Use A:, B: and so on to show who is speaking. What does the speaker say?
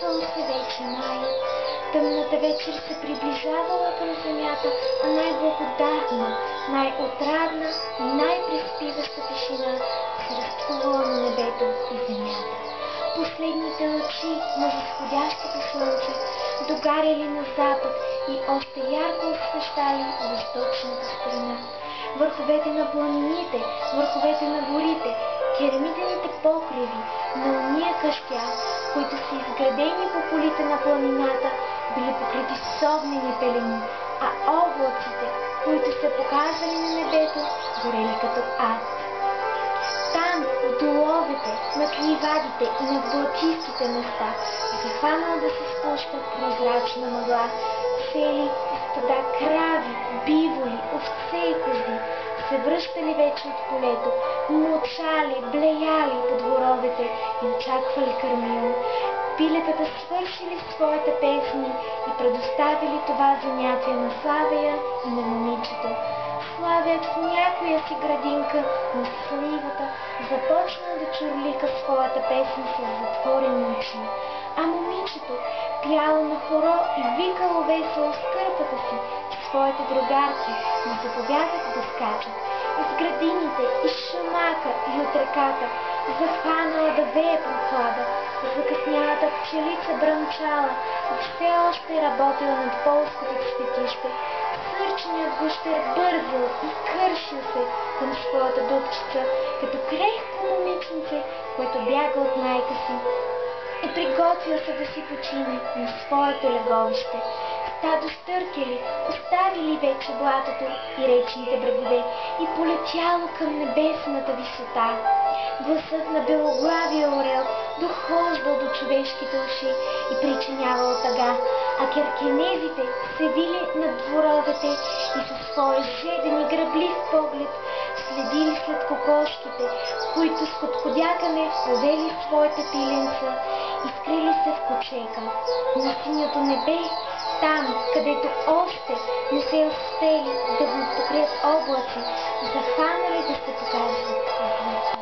A: Насочвал се вече май. Тъмната вечер се приближавала към земята, а най-благодатна, най-отрадна и най-приспиваща тишина се разтвувала на небето и земята. Последните лъчи на възходящото слънце догаряли на запад и още ярко освещали възточната страна. Върховете на планините, върховете на горите, керамидените покриви на ония къща, които са изградени по полите на планината, били покрити с огнени пелени, а облаците, които се показвали на небето, горели като ад. Там, в доловете, над ливадите и над блатистите места, се хванала да се спуща прозрачна мъгла. Цели стада крави, биволи, овце и кози се връщали вече от полето, мълчали, блеяли по дворовете и очаквали кърмило. Пилетата свършили своите песни и предоставили това занятие на Славия и на момичето. Славият в някоя си градинка на сливата започнал да чурлика своята песен с затворени очи, а момичето пяло на хоро и викало весело с кърпата си, че своите другарки му заповядат да скачат. Из градините, из шумака и от реката захванала да вее прохлада, закъснялата пчелица бръмчала и все още работила над полското цветище. Сърченият гущер бързал и кършил се към своята дупчица, като крехко момиченце, което бяга от майка си и приготвил се да си почине на своето леговище. Стадо стъркели, оставили вече блатото и речните брегове и полетяло към небесната висота. Гласът на белоглавия орел дохождал до човешките уши и причинявал тъга, а керкенезите се вили над дворовете и със своя жеден и гръблив поглед следили след кокошките, които с коткодякане повели своите пиленца и скрили се в ковчега. На синьото небе, там, където още не се успели да го покрият облаци, захванали да се показват звезди.